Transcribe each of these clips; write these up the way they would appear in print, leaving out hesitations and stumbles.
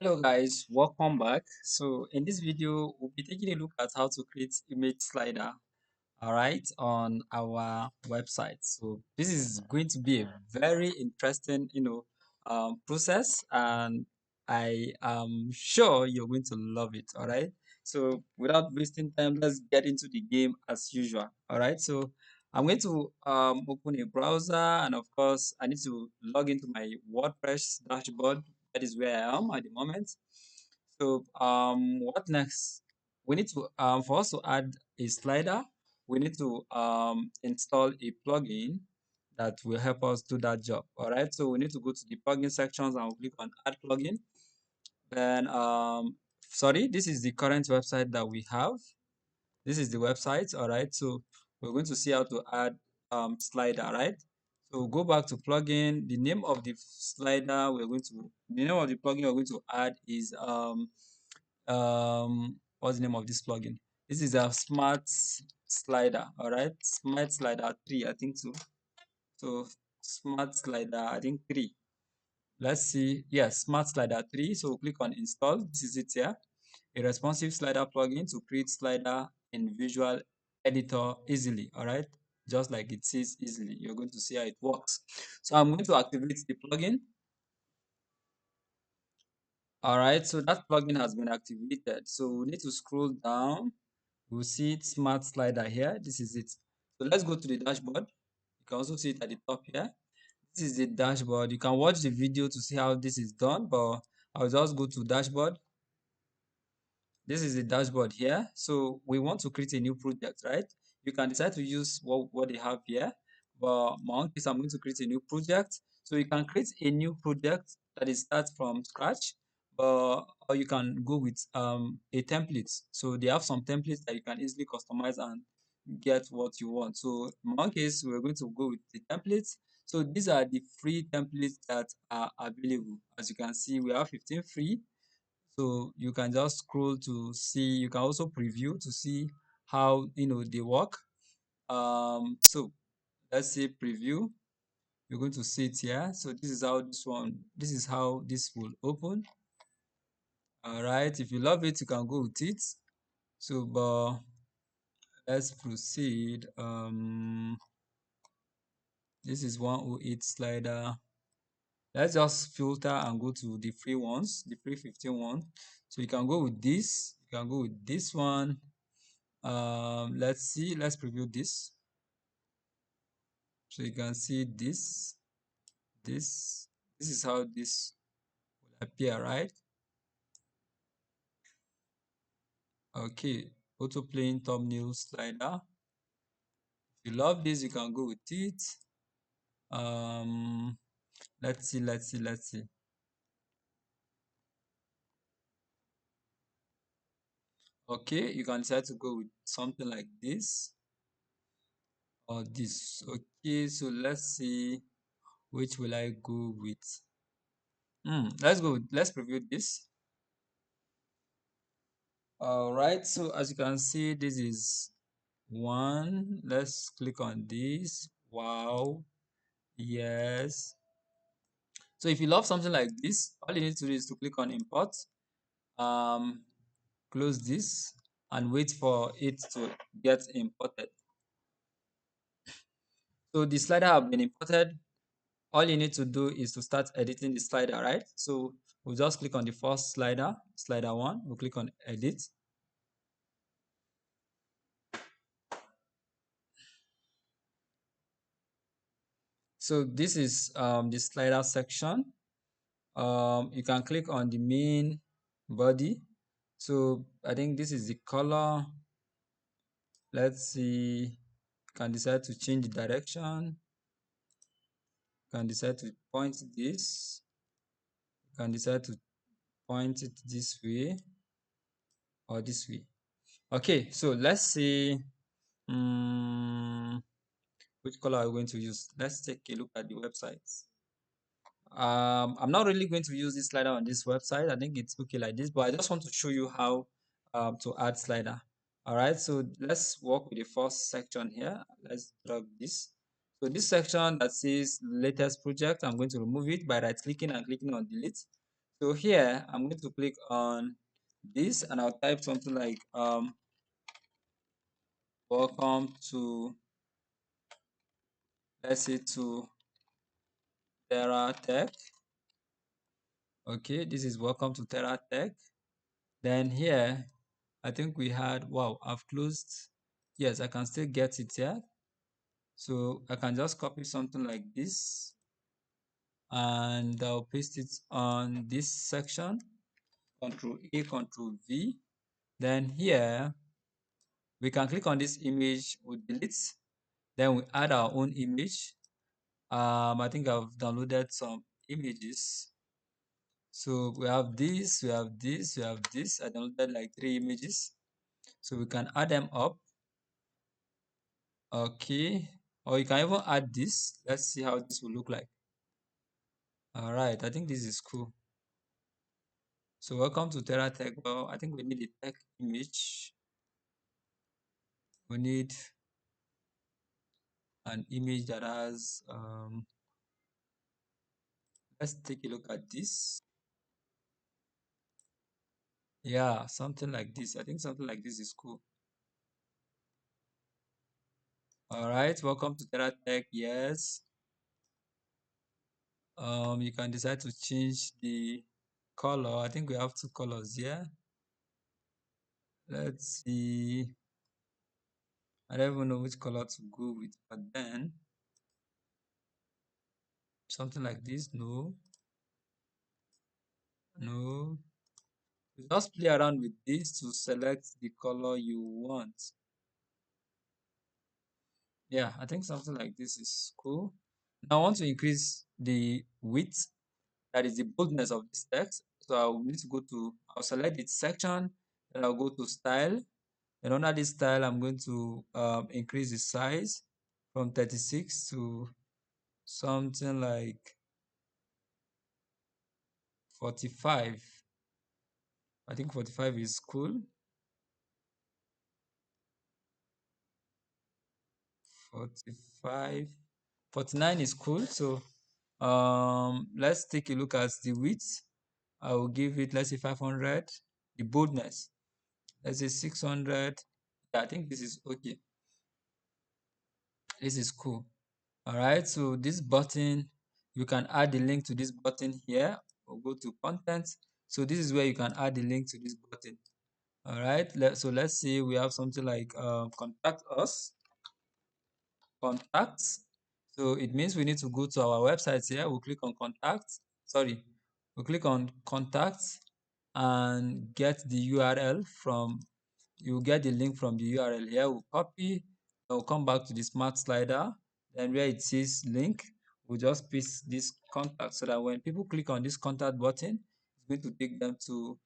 Hello guys, welcome back. So in this video, we'll be taking a look at how to create image slider, all right, on our website. So this is going to be a very interesting, process, and I am sure you're going to love it, all right. So without wasting time, let's get into the game as usual, all right. So I'm going to open a browser, and of course, I need to log into my WordPress dashboard. That is where I am at the moment. So what next? We need to for us to add a slider, we need to install a plugin that will help us do that job. All right. So we need to go to the plugin sections and we'll click on add plugin. Then sorry, this is the current website that we have. This is the website. All right. So we're going to see how to add slider. Right. So go back to plugin. The name of the slider we're going to the name of the plugin we're going to add is what's the name of this plugin? This is a smart slider. All right, smart slider 3, I think so. So smart slider, I think 3. Let's see. Yes, smart slider 3. So we'll click on install. This is it here. A responsive slider plugin to create slider in visual editor easily. All right, just like it says easily. You're going to see how it works. So I'm going to activate the plugin. All right, so that plugin has been activated. So we need to scroll down. We'll see it smart slider here. This is it. So let's go to the dashboard. You can also see it at the top here. This is the dashboard. You can watch the video to see how this is done, but I'll just go to dashboard. This is the dashboard here. So we want to create a new project, right? You can decide to use what they have here, but my own case, I'm going to create a new project. So you can create a new project that is start from scratch, or you can go with a template. So they have some templates that you can easily customize and get what you want. So in my own case, we're going to go with the templates. So these are the free templates that are available. As you can see, we have 15 free, so you can just scroll to see. You can also preview to see how they work. So let's say preview. You're going to see it here. So this is how this will open. All right, if you love it, you can go with it. So but let's proceed. This is 108 slider. Let's just filter and go to the free ones, the free 15 one. So you can go with this. You can go with this one. Let's see. Let's preview this. So you can see this. This is how this will appear, right? Okay. Auto playing thumbnail slider. If you love this, you can go with it. Um, let's see. Okay, you can decide to go with something like this or this. Okay, so let's see which will I go with. Let's preview this. All right, so as you can see, this is one. Let's click on this. Wow, yes. So if you love something like this, all you need to do is to click on import, um close this and wait for it to get imported. So the slider have been imported. All you need to do is to start editing the slider, right? So we'll just click on the first slider 1. We'll click on edit. So this is the slider section. You can click on the main body. So I think this is the color. Let's see. You can decide to change the direction. You can decide to point this. You can decide to point it this way or this way. Okay, so let's see. Which color are we going to use? Let's take a look at the website. I'm not really going to use this slider on this website. I think it's okay like this, but I just want to show you how to add slider. All right, so let's work with the first section here. Let's drag this. So this section that says latest project, I'm going to remove it by right clicking and clicking on delete. So here I'm going to click on this and I'll type something like welcome to, let's say, to Terra Tech. Okay, this is welcome to Terra Tech. Then here I think we had, wow, I've closed. Yes, I can still get it here. So I can just copy something like this and I'll paste it on this section. Control A, Control V. Then here we can click on this image, we delete, then we add our own image. I think I've downloaded some images. So we have this, we have this, we have this. I downloaded like 3 images. So we can add them up. Okay. Or you can even add this. Let's see how this will look like. All right. I think this is cool. So welcome to Terra Tech. Well, I think we need a tech image. We need an image that has, let's take a look at this. Yeah, something like this. I think something like this is cool. All right. Welcome to Terra Tech. Yes. You can decide to change the color. I think we have 2 colors here. Let's see. I don't even know which color to go with, but then something like this. No, no. You just play around with this to select the color you want. Yeah, I think something like this is cool. Now I want to increase the width, that is the boldness of this text. So I will need to go to, I'll select its section, then I'll go to style. And under this style, I'm going to increase the size from 36 to something like 45. I think 45 is cool. 45, 49 is cool. So let's take a look at the width. I will give it, let's say, 500. The boldness, let's say 600. Yeah, I think this is okay. This is cool. All right, so this button, you can add the link to this button here or go to content. So this is where you can add the link to this button. All right, so let's say we have something like contact us, contacts. So it means we need to go to our website here. We'll click on contact. Sorry, we'll click on contacts and get the URL from, you get the link from the URL here. We'll copy, we'll come back to the smart slider. Then where it says link, we'll just paste this contact so that when people click on this contact button, it's going to take them to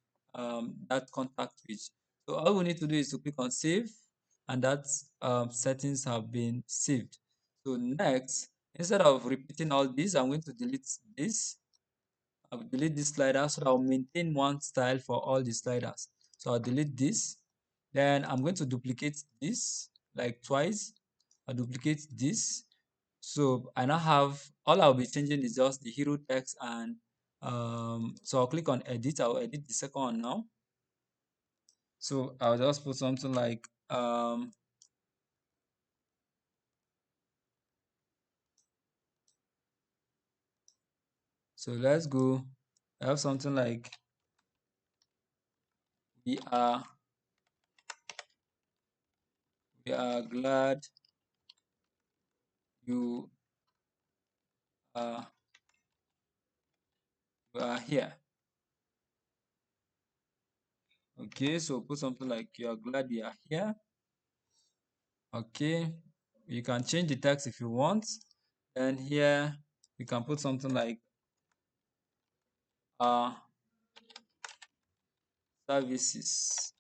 that contact page. So all we need to do is to click on save, and that settings have been saved. So next, instead of repeating all this, I'm going to delete this. I'll delete this slider so that I'll maintain one style for all the sliders. So I'll delete this. Then I'm going to duplicate this like twice. I'll duplicate this. So I now have, all I'll be changing is just the hero text, and so I'll click on edit. I'll edit the second one now. So I'll just put something like so let's go. I have something like we are we are glad you are you are here. Okay, so put something like you are glad we are here. Okay, you can change the text if you want. And here you can put something like uh services.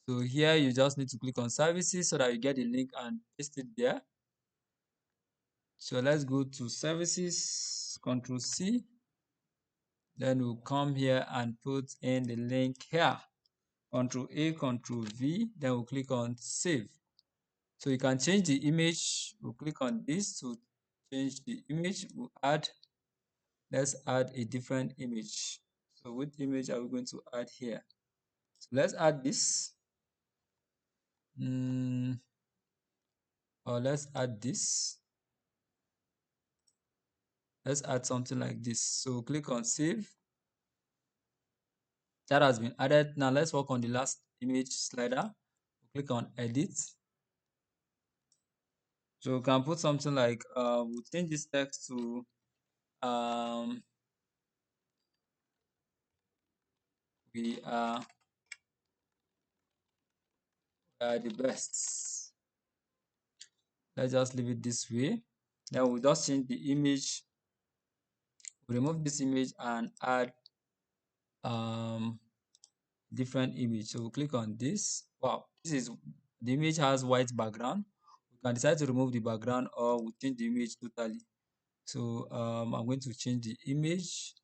So here you just need to click on services so that you get the link and paste it there. So let's go to services, Control C. Then we'll come here and put in the link here. Control A, Control V. Then we'll click on save. So you can change the image. We'll click on this to change the image. We'll add let's add a different image. So which image are we going to add here? So let's add this. Mm, or let's add this. Let's add something like this. So click on save. That has been added. Now let's work on the last image slider. Click on edit. So we can put something like we'll change this text to um, we are the best. Let's just leave it this way. Then we'll just change the image. We'll remove this image and add um, different image. So we'll click on this. Wow, this is the image has white background. We can decide to remove the background or we change the image totally. So I'm going to change the image.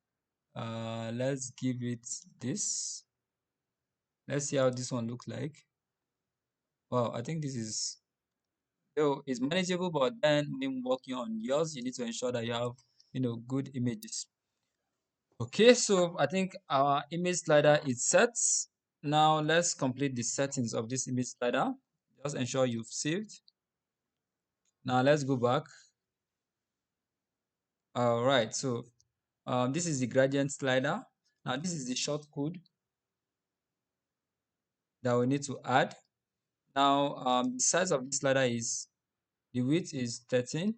Let's give it this. Let's see how this one looks like. Wow, I think this is though it's manageable, but then when working on yours, you need to ensure that you have good images. Okay, so I think our image slider is set. Now let's complete the settings of this image slider. Just ensure you've saved. Now let's go back. All right, so this is the gradient slider. Now this is the short code that we need to add. Now the size of this slider is the width is 13,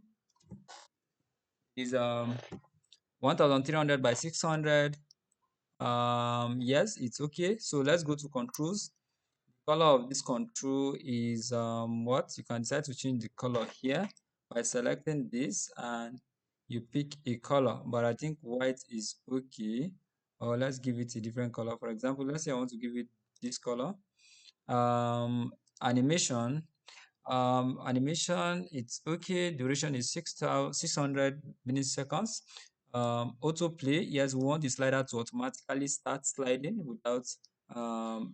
is 1300 by 600. Yes, it's okay. So let's go to controls. Color of this control is what you can decide to change the color here by selecting this and you pick a color, but I think white is okay. Or let's give it a different color. For example, let's say I want to give it this color. um Animation, animation, it's okay. Duration is 600 milliseconds. Autoplay, yes, we want the slider to automatically start sliding without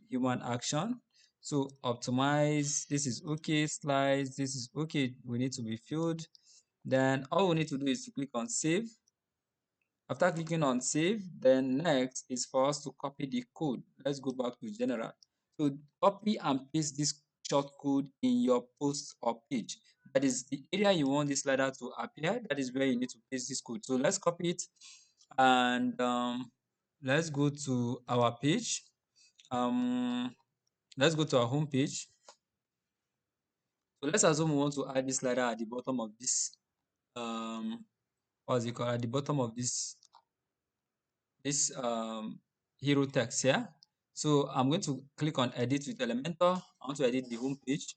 human action. So optimize, this is okay. Slides, this is okay. We need to be filled. Then all we need to do is to click on save. After clicking on save, then next is for us to copy the code. Let's go back to general. So copy and paste this short code in your post or page. That is the area you want this slider to appear. That is where you need to paste this code. So let's copy it and let's go to our page. Um, let's go to our home page. So let's assume we want to add this slider at the bottom of this what's it called, at the bottom of this hero text here. So I'm going to click on edit with Elementor. I want to edit the home page.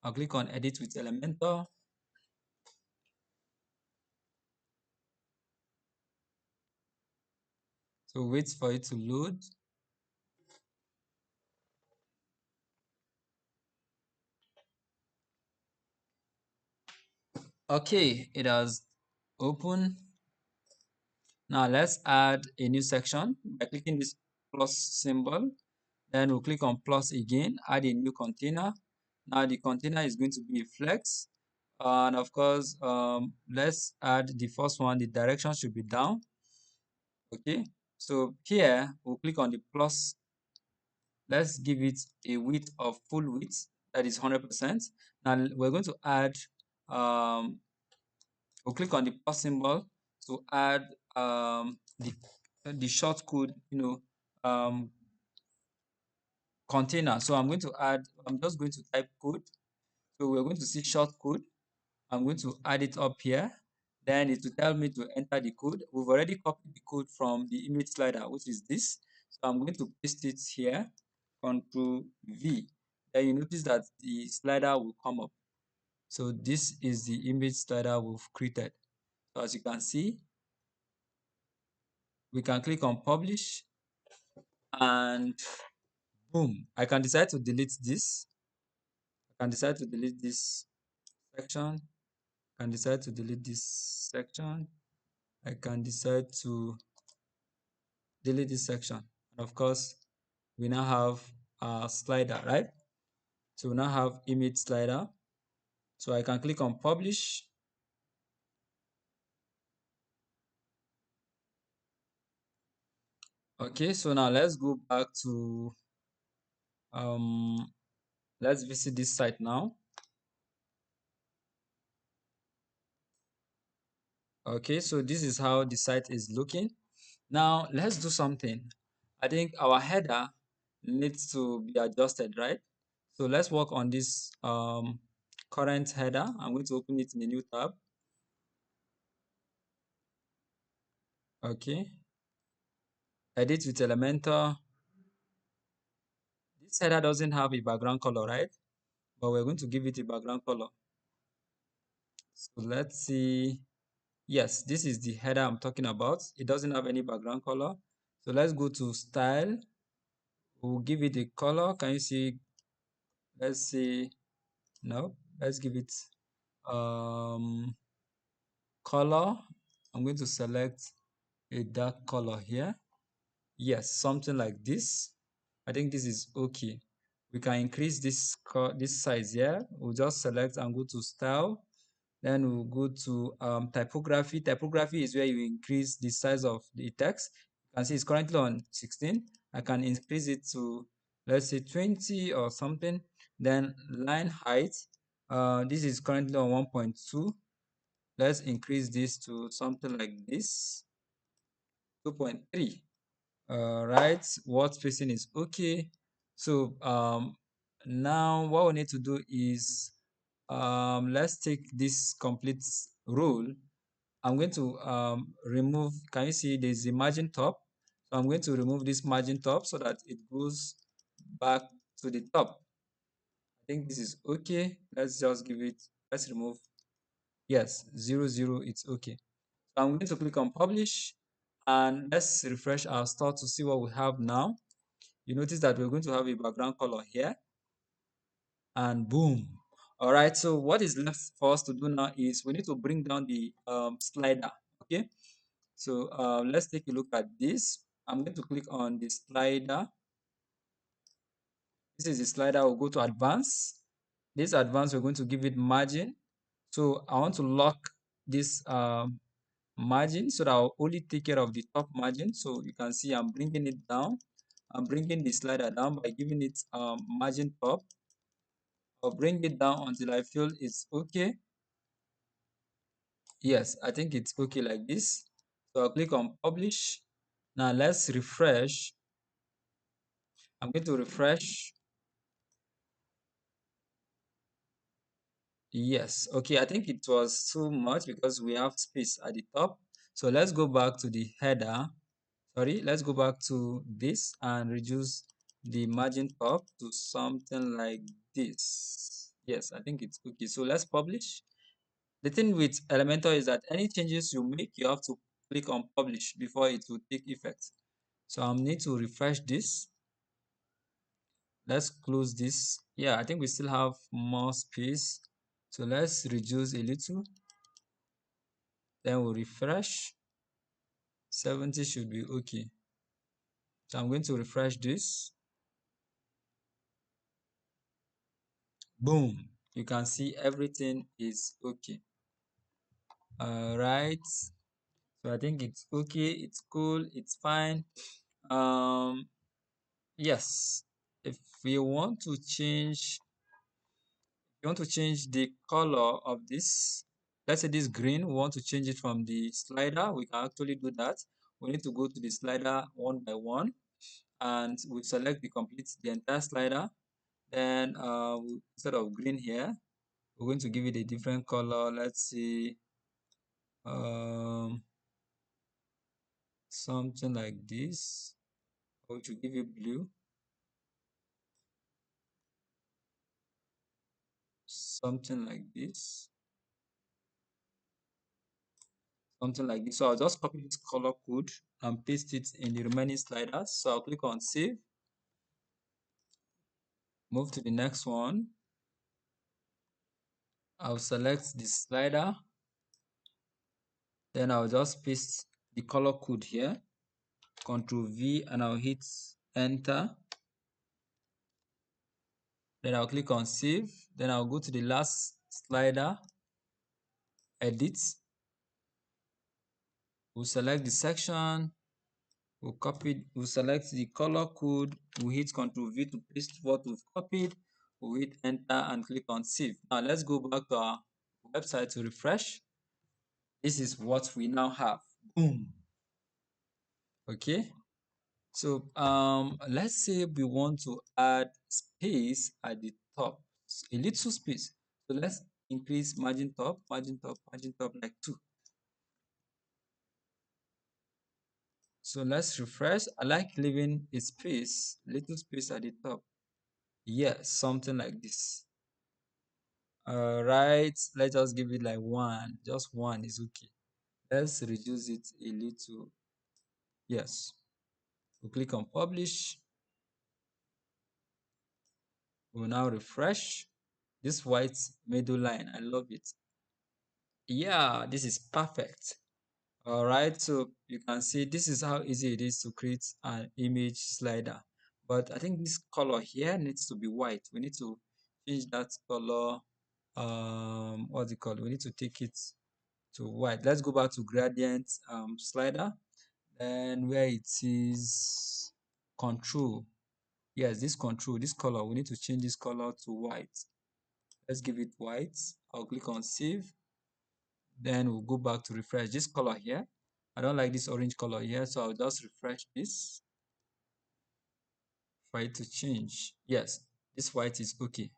I'll click on edit with Elementor. So wait for it to load. Okay, it has opened. Now let's add a new section by clicking this plus symbol. Then we'll click on plus again, add a new container. Now the container is going to be a flex. And of course, let's add the first one. The direction should be down. Okay, so here we'll click on the plus. Let's give it a width of full width, that is 100%. Now we're going to add, we'll click on the plus symbol to add the short code, container. So I'm just going to type code. So we're going to see short code. I'm going to add it up here. Then it will tell me to enter the code. We've already copied the code from the image slider, which is this. So I'm going to paste it here, Control V. Then you notice that the slider will come up. So this is the image slider we've created. So as you can see, we can click on publish and boom, I can decide to delete this. I can decide to delete this section. I can decide to delete this section. I can decide to delete this section. And of course, we now have a slider, right? So we now have image slider. So I can click on publish. Okay, so now let's go back to um let's visit this site now. Okay, so this is how the site is looking. Now let's do something. I think our header needs to be adjusted, right? So let's work on this current header. I'm going to open it in a new tab. Okay, edit with Elementor. This header doesn't have a background color, right? But we're going to give it a background color. So let's see. Yes, this is the header I'm talking about. It doesn't have any background color. So let's go to style. We'll give it a color. Can you see? Let's see. No, let's give it um color. I'm going to select a dark color here. Yes, something like this. I think this is okay. We can increase this size here. We'll just select and go to style. Then we'll go to typography. Typography is where you increase the size of the text. You can see it's currently on 16. I can increase it to, let's say, 20 or something. Then line height. This is currently on 1.2. Let's increase this to something like this, 2.3. Right, word spacing is okay. So now what we need to do is let's take this complete rule. I'm going to remove, can you see there's a margin top? So I'm going to remove this margin top so that it goes back to the top. I think this is okay. Let's just give it, let's remove, yes, 0, 0, it's okay. So I'm going to click on publish and let's refresh our store to see what we have now. You notice that we're going to have a background color here and boom. All right, so what is left for us to do now is we need to bring down the slider. Okay, so let's take a look at this. I'm going to click on the slider. This is the slider. We'll go to advanced. This advanced, we're going to give it margin. So I want to lock this margin so that I'll only take care of the top margin. So you can see I'm bringing it down. I'm bringing the slider down by giving it margin top. I'll bring it down until I feel it's okay. Yes, I think it's okay like this. So I'll click on publish. Now let's refresh. I'm going to refresh. Yes, okay, I think it was too much because we have space at the top. So let's go back to the header. Sorry, let's go back to this and reduce the margin top to something like this. Yes, I think it's okay. So let's publish. The thing with Elementor is that any changes you make, you have to click on publish before it will take effect. So I need to refresh this. Let's close this. Yeah, I think we still have more space. So let's reduce a little. Then we'll refresh. 70 should be okay. So I'm going to refresh this. Boom. You can see everything is okay. All right. So I think it's okay. It's cool. It's fine. Um, yes. If we want to change, you want to change the color of this, let's say this green, we want to change it from the slider, we can actually do that. We need to go to the slider one by one and we select the entire slider. Then instead of green here, we're going to give it a different color. Let's see, um, something like this. We should give it blue, something like this. Something like this. So I'll just copy this color code and paste it in the remaining sliders. So I'll click on save, move to the next one. I'll select the slider, then I'll just paste the color code here, Control V, and I'll hit enter. Then I'll click on save. Then I'll go to the last slider, edit. We'll select the section, We'll copy, we'll select the color code, we'll hit Ctrl V to paste what we've copied, we'll hit enter and click on save. Now let's go back to our website to refresh. This is what we now have. Boom. Okay. So let's say we want to add space at the top, a little space. So let's increase margin top, margin top, margin top like 2. So let's refresh. I like leaving a space, little space at the top. Yes, something like this. All right, let's just give it like 1. Just 1 is okay. Let's reduce it a little. Yes. We'll click on publish. We'll now refresh. This white middle line, I love it. Yeah, this is perfect. All right, so you can see this is how easy it is to create an image slider. But I think this color here needs to be white. We need to change that color. What's it called? We need to take it to white. Let's go back to gradient slider. Then where it is control. Yes, this control, this color, we need to change this color to white. Let's give it white. I'll click on save. Then we'll go back to refresh this color here. I don't like this orange color here, so I'll just refresh this for it to change. Yes, this white is okay.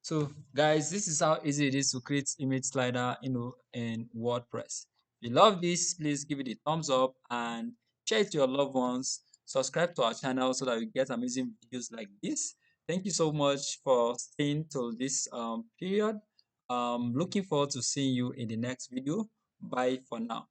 So guys, this is how easy it is to create image slider, in WordPress. If you love this, please give it a thumbs up and share it to your loved ones. Subscribe to our channel so that you get amazing videos like this. Thank you so much for staying till this period. Looking forward to seeing you in the next video. Bye for now.